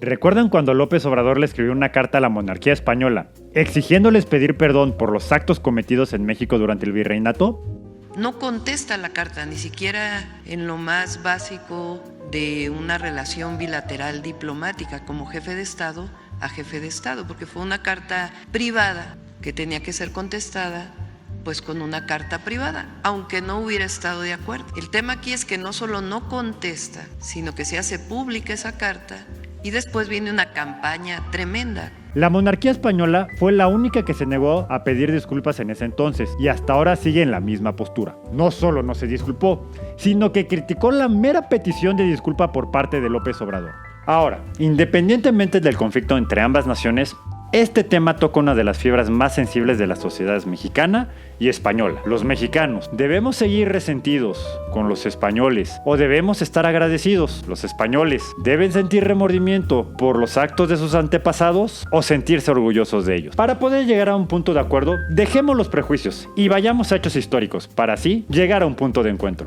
¿Recuerdan cuando López Obrador le escribió una carta a la monarquía española, exigiéndoles pedir perdón por los actos cometidos en México durante el virreinato? No contesta la carta, ni siquiera en lo más básico de una relación bilateral diplomática como jefe de Estado a jefe de Estado, porque fue una carta privada que tenía que ser contestada pues con una carta privada, aunque no hubiera estado de acuerdo. El tema aquí es que no solo no contesta, sino que se hace pública esa carta y después viene una campaña tremenda. La monarquía española fue la única que se negó a pedir disculpas en ese entonces y hasta ahora sigue en la misma postura. No solo no se disculpó, sino que criticó la mera petición de disculpa por parte de López Obrador. Ahora, independientemente del conflicto entre ambas naciones, este tema toca una de las fibras más sensibles de las sociedades mexicana y española. Los mexicanos, ¿debemos seguir resentidos con los españoles o debemos estar agradecidos? Los españoles, ¿deben sentir remordimiento por los actos de sus antepasados o sentirse orgullosos de ellos? Para poder llegar a un punto de acuerdo, dejemos los prejuicios y vayamos a hechos históricos para así llegar a un punto de encuentro.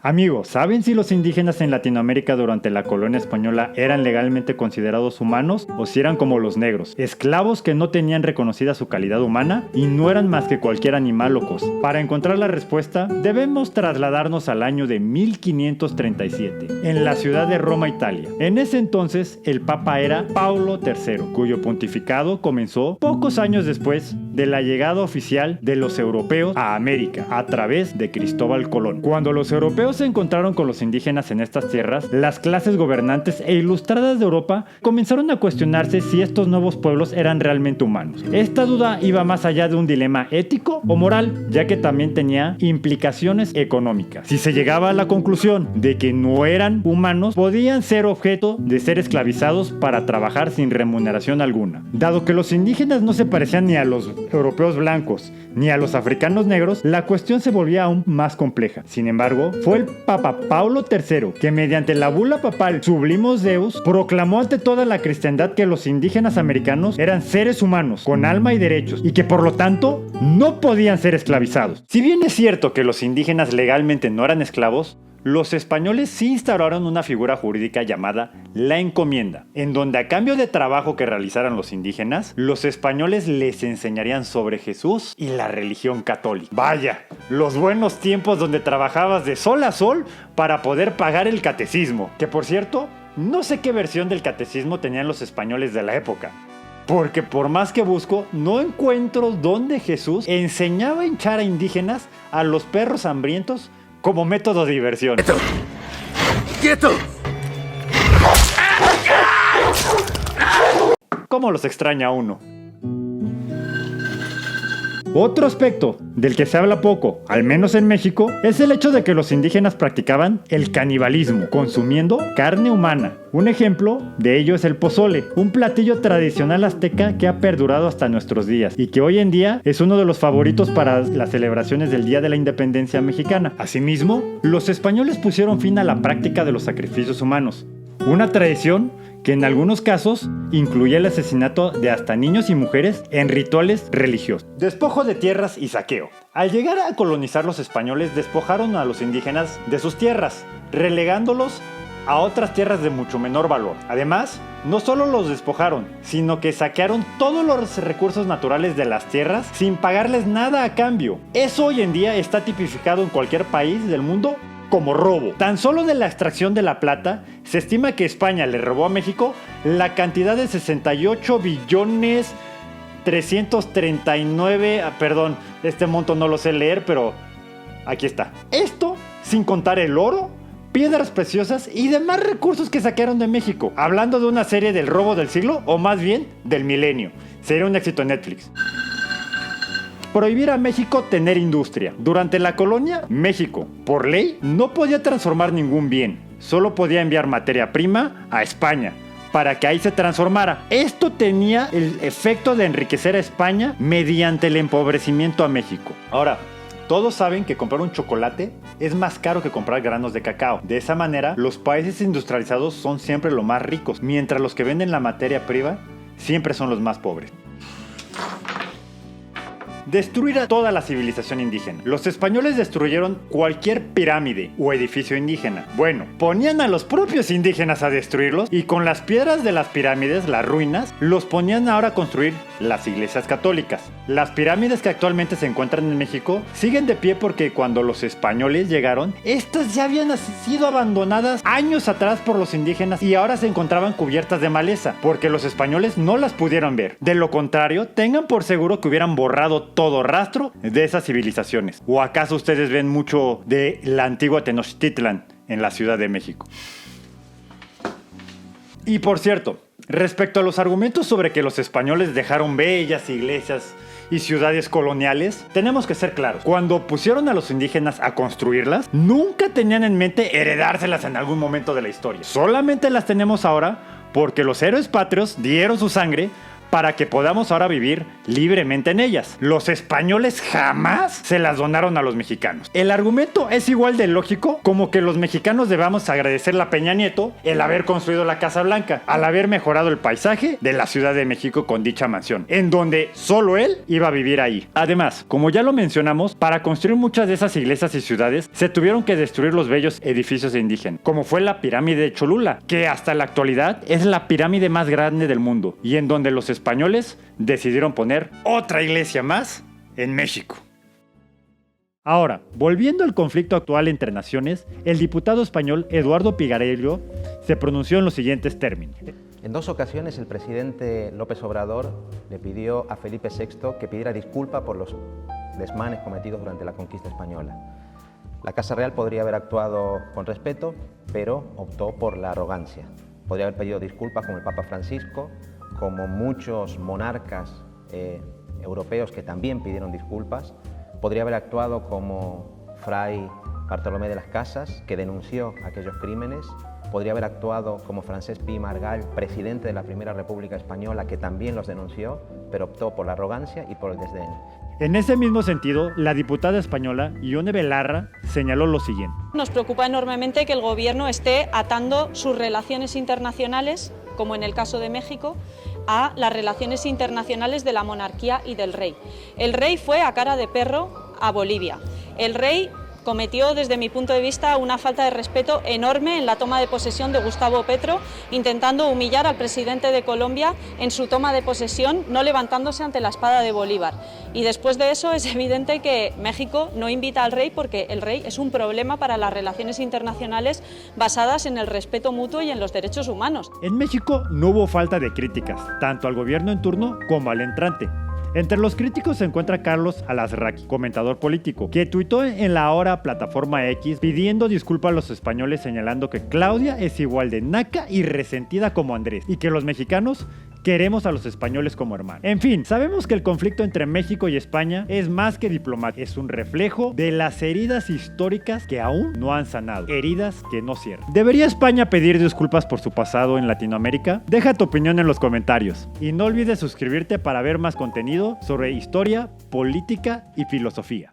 Amigos, ¿saben si los indígenas en Latinoamérica durante la colonia española eran legalmente considerados humanos o si eran como los negros, esclavos que no tenían reconocida su calidad humana y no eran más que cualquier animal o cosa? Para encontrar la respuesta, debemos trasladarnos al año de 1537, en la ciudad de Roma, Italia. En ese entonces, el Papa era Paulo III, cuyo pontificado comenzó pocos años después de la llegada oficial de los europeos a América, a través de Cristóbal Colón. Cuando los europeos se encontraron con los indígenas en estas tierras, las clases gobernantes e ilustradas de Europa comenzaron a cuestionarse si estos nuevos pueblos eran realmente humanos. Esta duda iba más allá de un dilema ético o moral, ya que también tenía implicaciones económicas. Si se llegaba a la conclusión de que no eran humanos, podían ser objeto de ser esclavizados para trabajar sin remuneración alguna. Dado que los indígenas no se parecían ni a los europeos blancos ni a los africanos negros, la cuestión se volvía aún más compleja. Sin embargo, fue el Papa Paulo III que mediante la bula papal Sublimus Deus proclamó ante toda la cristiandad que los indígenas americanos eran seres humanos con alma y derechos y que por lo tanto no podían ser esclavizados. Si bien es cierto que los indígenas legalmente no eran esclavos, los españoles sí instauraron una figura jurídica llamada la encomienda, en donde a cambio de trabajo que realizaran los indígenas, los españoles les enseñarían sobre Jesús y la religión católica. Vaya, los buenos tiempos donde trabajabas de sol a sol para poder pagar el catecismo, que por cierto, no sé qué versión del catecismo tenían los españoles de la época. Porque por más que busco, no encuentro dónde Jesús enseñaba a hinchar a indígenas a los perros hambrientos como método de diversión. ¡Quieto! ¿Cómo los extraña uno? Otro aspecto del que se habla poco, al menos en México, es el hecho de que los indígenas practicaban el canibalismo, consumiendo carne humana. Un ejemplo de ello es el pozole, un platillo tradicional azteca que ha perdurado hasta nuestros días y que hoy en día es uno de los favoritos para las celebraciones del Día de la Independencia mexicana. Asimismo, los españoles pusieron fin a la práctica de los sacrificios humanos, una tradición que en algunos casos incluía el asesinato de hasta niños y mujeres en rituales religiosos. Despojo de tierras y saqueo. Al llegar a colonizar, los españoles despojaron a los indígenas de sus tierras, relegándolos a otras tierras de mucho menor valor. Además, no solo los despojaron, sino que saquearon todos los recursos naturales de las tierras sin pagarles nada a cambio. Eso hoy en día está tipificado en cualquier país del mundo como robo. Tan solo de la extracción de la plata, se estima que España le robó a México la cantidad de 68 billones 339, perdón, este monto no lo sé leer, pero aquí está. Esto sin contar el oro, piedras preciosas y demás recursos que saquearon de México. Hablando de una serie del robo del siglo, o más bien del milenio. Sería un éxito en Netflix. Prohibir a México tener industria. Durante la colonia, México, por ley, no podía transformar ningún bien. Solo podía enviar materia prima a España para que ahí se transformara. Esto tenía el efecto de enriquecer a España mediante el empobrecimiento a México. Ahora, todos saben que comprar un chocolate es más caro que comprar granos de cacao. De esa manera, los países industrializados son siempre los más ricos, mientras los que venden la materia prima siempre son los más pobres. destruir a toda la civilización indígena. Los españoles destruyeron cualquier pirámide o edificio indígena. Bueno, ponían a los propios indígenas a destruirlos y con las piedras de las pirámides, las ruinas, los ponían ahora a construir las iglesias católicas. Las pirámides que actualmente se encuentran en México siguen de pie porque cuando los españoles llegaron, estas ya habían sido abandonadas años atrás por los indígenas y ahora se encontraban cubiertas de maleza, porque los españoles no las pudieron ver. De lo contrario, tengan por seguro que hubieran borrado todo rastro de esas civilizaciones. ¿O acaso ustedes ven mucho de la antigua Tenochtitlan en la Ciudad de México? Y por cierto, respecto a los argumentos sobre que los españoles dejaron bellas iglesias y ciudades coloniales, tenemos que ser claros. Cuando pusieron a los indígenas a construirlas, nunca tenían en mente heredárselas en algún momento de la historia. Solamente las tenemos ahora porque los héroes patrios dieron su sangre para que podamos ahora vivir libremente en ellas. Los españoles jamás se las donaron a los mexicanos. El argumento es igual de lógico como que los mexicanos debamos agradecerle a Peña Nieto el haber construido la Casa Blanca, al haber mejorado el paisaje de la Ciudad de México con dicha mansión, en donde solo él iba a vivir ahí. Además, como ya lo mencionamos, para construir muchas de esas iglesias y ciudades se tuvieron que destruir los bellos edificios indígenas, como fue la pirámide de Cholula, que hasta la actualidad es la pirámide más grande del mundo, y en donde los españoles decidieron poner otra iglesia más en México. Ahora, volviendo al conflicto actual entre naciones, el diputado español Eduardo Pigarello se pronunció en los siguientes términos. En 2 ocasiones el presidente López Obrador le pidió a Felipe VI que pidiera disculpa por los desmanes cometidos durante la conquista española. La Casa Real podría haber actuado con respeto, pero optó por la arrogancia. Podría haber pedido disculpas como el Papa Francisco, como muchos monarcas europeos que también pidieron disculpas. Podría haber actuado como Fray Bartolomé de las Casas, que denunció aquellos crímenes. Podría haber actuado como Francesc Pi i Margall, presidente de la Primera República Española, que también los denunció, pero optó por la arrogancia y por el desdén. En ese mismo sentido, la diputada española Ione Belarra señaló lo siguiente. Nos preocupa enormemente que el gobierno esté atando sus relaciones internacionales, como en el caso de México, a las relaciones internacionales de la monarquía y del rey. El rey fue a cara de perro a Bolivia. El rey cometió, desde mi punto de vista, una falta de respeto enorme en la toma de posesión de Gustavo Petro, intentando humillar al presidente de Colombia en su toma de posesión, no levantándose ante la espada de Bolívar. Y después de eso es evidente que México no invita al rey porque el rey es un problema para las relaciones internacionales basadas en el respeto mutuo y en los derechos humanos. En México no hubo falta de críticas, tanto al gobierno en turno como al entrante. Entre los críticos se encuentra Carlos Alasraqui, comentador político, que tuitó en la ahora plataforma X pidiendo disculpas a los españoles, señalando que Claudia es igual de naca y resentida como Andrés y que los mexicanos queremos a los españoles como hermanos. En fin, sabemos que el conflicto entre México y España es más que diplomático, es un reflejo de las heridas históricas que aún no han sanado, heridas que no cierran. ¿Debería España pedir disculpas por su pasado en Latinoamérica? Deja tu opinión en los comentarios y no olvides suscribirte para ver más contenido sobre historia, política y filosofía.